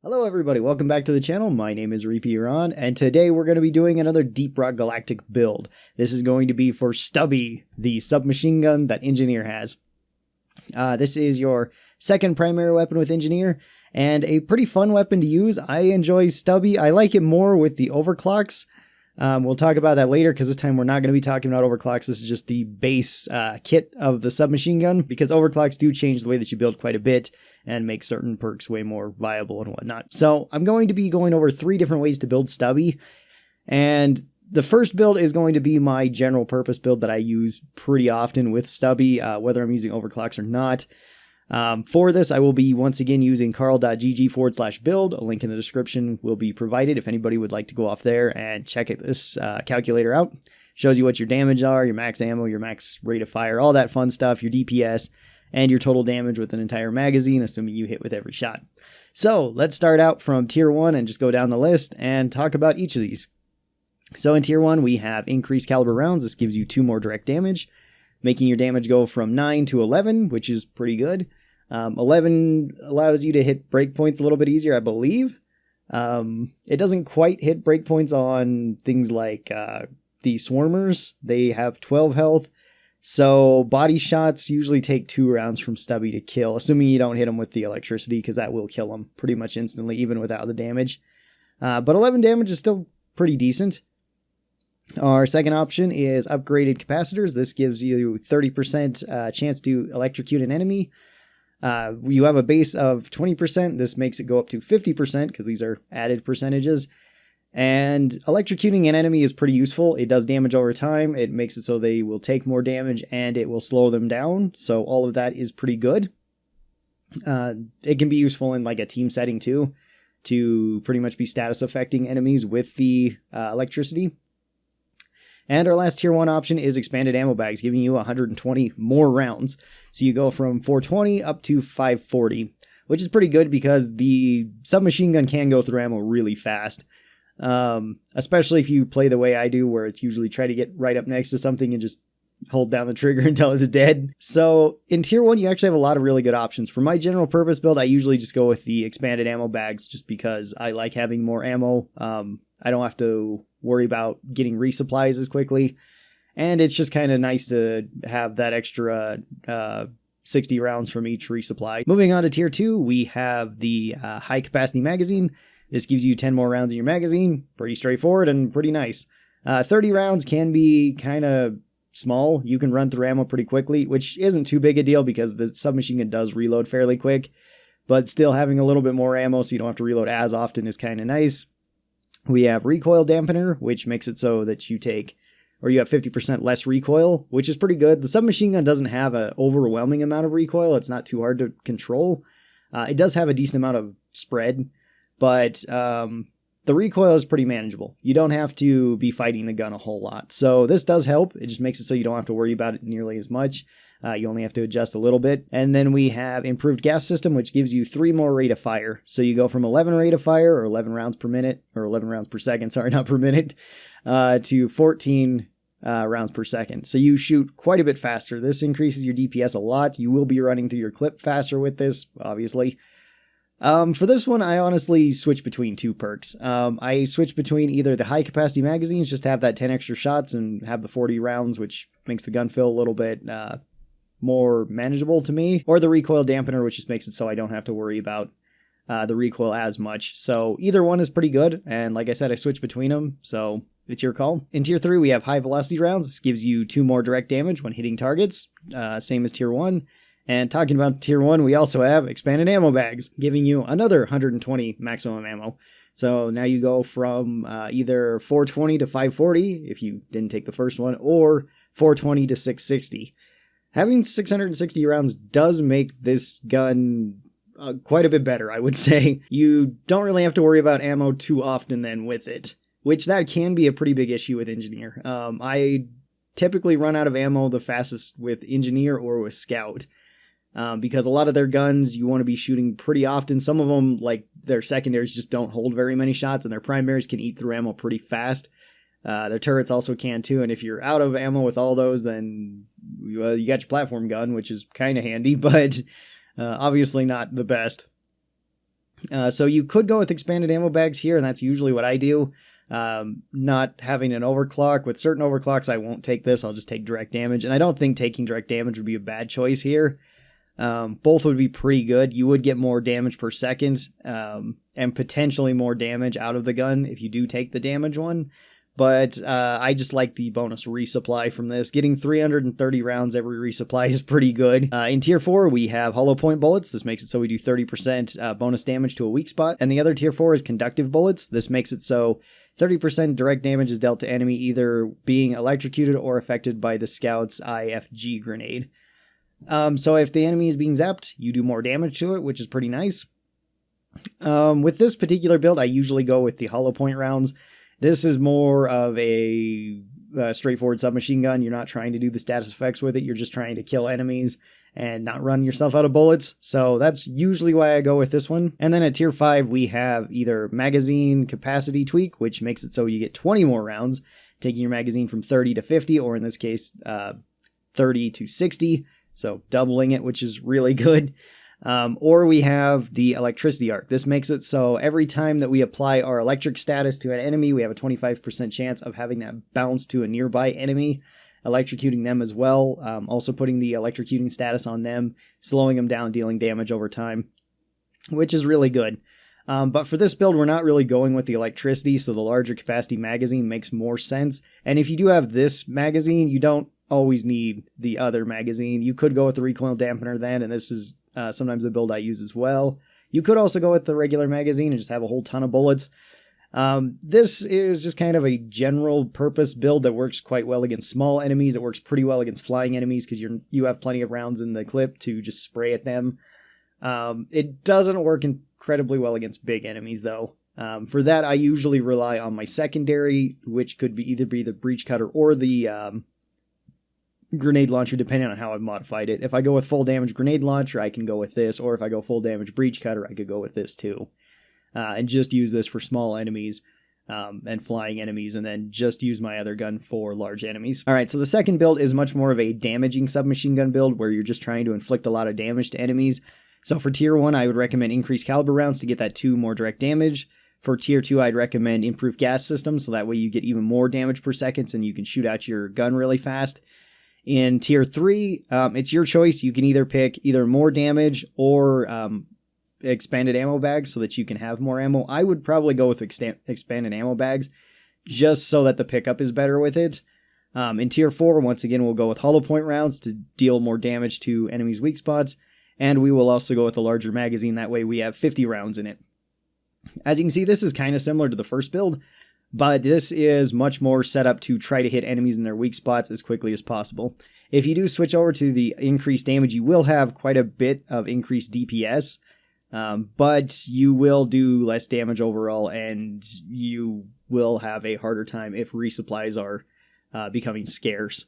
Hello everybody, welcome back to the channel. My name is Ron, and today we're going to be doing another Deep Rock Galactic build. This is going to be for Stubby, the submachine gun that Engineer has. This is your second primary weapon with Engineer, and a pretty fun weapon to use. I enjoy Stubby. I like it more with the Overclocks. We'll talk about that later, because this time we're not going to be talking about Overclocks. This is just the base kit of the submachine gun, because Overclocks do change the way that you build quite a bit and make certain perks way more viable and whatnot. So I'm going to be going over 3 different ways to build Stubby, and the first build is going to be my general purpose build that I use pretty often with Stubby, whether I'm using Overclocks or not. For this, I will be once again using karl.gg/build. A link in the description will be provided if anybody would like to go off there and check this calculator out. Shows you what your damage are, your max ammo, your max rate of fire, all that fun stuff, your DPS, and your total damage with an entire magazine, assuming you hit with every shot. So let's start out from tier 1 and just go down the list and talk about each of these. So in tier 1, we have increased caliber rounds. This gives you 2 more direct damage, making your damage go from 9 to 11, which is pretty good. 11 allows you to hit breakpoints a little bit easier, I believe. It doesn't quite hit breakpoints on things like the Swarmers. They have 12 health. So body shots usually take 2 rounds from Stubby to kill, assuming you don't hit them with the electricity, because that will kill them pretty much instantly, even without the damage. But 11 damage is still pretty decent. Our second option is upgraded capacitors. This gives you 30% chance to electrocute an enemy. You have a base of 20%. This makes it go up to 50%, because these are added percentages. And electrocuting an enemy is pretty useful. It does damage over time. It makes it so they will take more damage, and it will slow them down. So all of that is pretty good. It can be useful in like a team setting too, to pretty much be status affecting enemies with the electricity. And our last tier 1 option is expanded ammo bags, giving you 120 more rounds. So you go from 420 up to 540, which is pretty good because the submachine gun can go through ammo really fast. Especially if you play the way I do, where it's usually try to get right up next to something and just hold down the trigger until it's dead. So in tier 1, you actually have a lot of really good options. For my general purpose build, I usually just go with the expanded ammo bags, just because I like having more ammo. I don't have to worry about getting resupplies as quickly, and it's just kind of nice to have that extra 60 rounds from each resupply. Moving on to tier 2, we have the high capacity magazine. This gives you 10 more rounds in your magazine. Pretty straightforward and pretty nice. 30 rounds can be kind of small. You can run through ammo pretty quickly, which isn't too big a deal because the submachine gun does reload fairly quick. But still, having a little bit more ammo so you don't have to reload as often is kind of nice. We have recoil dampener, which makes it so that you have 50% less recoil, which is pretty good. The submachine gun doesn't have an overwhelming amount of recoil. It's not too hard to control. It does have a decent amount of spread, but the recoil is pretty manageable. You don't have to be fighting the gun a whole lot. So this does help. It just makes it so you don't have to worry about it nearly as much. You only have to adjust a little bit. And then we have improved gas system, which gives you 3 more rate of fire. So you go from 11 rate of fire, or 11 rounds per minute, or 11 rounds per second, sorry, not per minute, to 14 rounds per second. So you shoot quite a bit faster. This increases your DPS a lot. You will be running through your clip faster with this, obviously. For this one, I honestly switch between 2 perks. I switch between either the high capacity magazines, just to have that 10 extra shots, and have the 40 rounds, which makes the gun feel a little bit more manageable to me, or the recoil dampener, which just makes it so I don't have to worry about the recoil as much. So either one is pretty good, and like I said, I switch between them, so it's your call. In tier 3, we have high velocity rounds. This gives you 2 more direct damage when hitting targets, same as tier 1. And talking about tier 1, we also have expanded ammo bags, giving you another 120 maximum ammo. So now you go from either 420 to 540, if you didn't take the first one, or 420 to 660. Having 660 rounds does make this gun quite a bit better, I would say. You don't really have to worry about ammo too often then with it, which that can be a pretty big issue with Engineer. I typically run out of ammo the fastest with Engineer or with Scout. Because a lot of their guns you want to be shooting pretty often. Some of them, like their secondaries, just don't hold very many shots, and their primaries can eat through ammo pretty fast. Their turrets also can too, and if you're out of ammo with all those, then you got your platform gun, which is kind of handy, but obviously not the best. So you could go with expanded ammo bags here, and that's usually what I do. Not having an overclock. With certain overclocks, I won't take this. I'll just take direct damage, and I don't think taking direct damage would be a bad choice here. Both would be pretty good. You would get more damage per second, and potentially more damage out of the gun if you do take the damage one. But I just like the bonus resupply from this. Getting 330 rounds every resupply is pretty good. In Tier 4, we have hollow point bullets. This makes it so we do 30% bonus damage to a weak spot. And the other Tier 4 is conductive bullets. This makes it so 30% direct damage is dealt to enemy either being electrocuted or affected by the scout's IFG grenade. So if the enemy is being zapped, you do more damage to it, which is pretty nice. With this particular build, I usually go with the hollow point rounds. This is more of a straightforward submachine gun. You're not trying to do the status effects with it. You're just trying to kill enemies and not run yourself out of bullets. So that's usually why I go with this one. And then at Tier 5, we have either magazine capacity tweak, which makes it so you get 20 more rounds, taking your magazine from 30 to 50, or in this case, 30 to 60. So doubling it, which is really good. Or we have the electricity arc. This makes it so every time that we apply our electric status to an enemy, we have a 25% chance of having that bounce to a nearby enemy, electrocuting them as well. Also putting the electrocuting status on them, slowing them down, dealing damage over time, which is really good. But for this build, we're not really going with the electricity, so the larger capacity magazine makes more sense. And if you do have this magazine, you don't always need the other magazine. You could go with the recoil dampener then, and this is sometimes a build I use as well. You could also go with the regular magazine and just have a whole ton of bullets. This is just kind of a general purpose build that works quite well against small enemies. It works pretty well against flying enemies because you have plenty of rounds in the clip to just spray at them. It doesn't work incredibly well against big enemies though. For that, I usually rely on my secondary, which could be either the breach cutter or the grenade launcher, depending on how I've modified it. If I go with full damage grenade launcher, I can go with this, or if I go full damage breach cutter, I could go with this too. And just use this for small enemies and flying enemies, and then just use my other gun for large enemies. Alright, so the second build is much more of a damaging submachine gun build, where you're just trying to inflict a lot of damage to enemies. So for Tier 1, I would recommend increased caliber rounds to get that 2 more direct damage. For Tier 2, I'd recommend improved gas systems, so that way you get even more damage per second, and you can shoot out your gun really fast. In Tier 3, it's your choice. You can either pick either more damage or expanded ammo bags so that you can have more ammo. I would probably go with expanded ammo bags just so that the pickup is better with it. In Tier 4, once again, we'll go with hollow point rounds to deal more damage to enemies' weak spots. And we will also go with a larger magazine. That way we have 50 rounds in it. As you can see, this is kind of similar to the first build, but this is much more set up to try to hit enemies in their weak spots as quickly as possible. If you do switch over to the increased damage, you will have quite a bit of increased DPS, but you will do less damage overall, and you will have a harder time if resupplies are becoming scarce.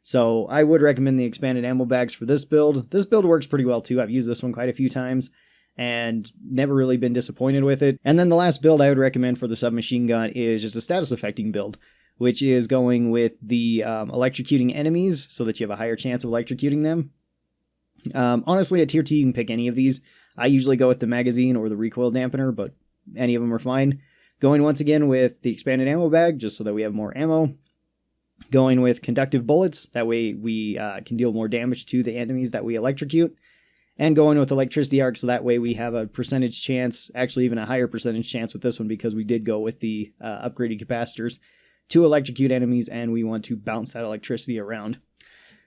So I would recommend the expanded ammo bags for this build. This build works pretty well too. I've used this one quite a few times and never really been disappointed with it. And then the last build I would recommend for the submachine gun is just a status affecting build, which is going with the electrocuting enemies so that you have a higher chance of electrocuting them. Honestly, at Tier 2 you can pick any of these. I usually go with the magazine or the recoil dampener, but any of them are fine. Going once again with the expanded ammo bag, just so that we have more ammo. Going with conductive bullets, that way we can deal more damage to the enemies that we electrocute. And going with electricity arc, so that way we have a percentage chance, actually even a higher percentage chance with this one because we did go with the upgraded capacitors to electrocute enemies, and we want to bounce that electricity around.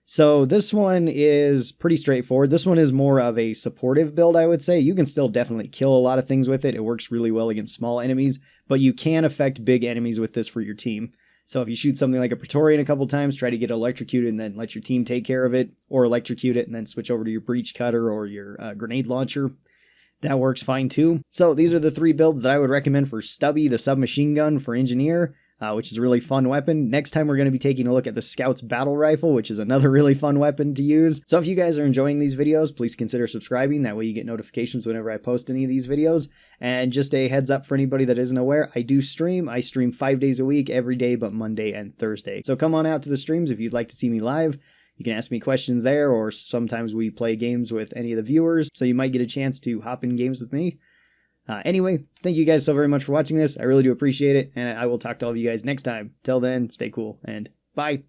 So this one is pretty straightforward. This one is more of a supportive build, I would say. You can still definitely kill a lot of things with it. It works really well against small enemies, but you can affect big enemies with this for your team. So if you shoot something like a Praetorian a couple times, try to get electrocuted and then let your team take care of it, or electrocute it and then switch over to your breach cutter or your grenade launcher. That works fine too. So these are the 3 builds that I would recommend for Stubby, the submachine gun for Engineer, which is a really fun weapon. Next time we're going to be taking a look at the Scout's Battle Rifle, which is another really fun weapon to use. So if you guys are enjoying these videos, please consider subscribing. That way you get notifications whenever I post any of these videos. And just a heads up for anybody that isn't aware, I do stream. I stream 5 days a week, every day but Monday and Thursday. So come on out to the streams if you'd like to see me live. You can ask me questions there, or sometimes we play games with any of the viewers, so you might get a chance to hop in games with me. Anyway, thank you guys so very much for watching this. I really do appreciate it, and I will talk to all of you guys next time. Till then, stay cool, and bye.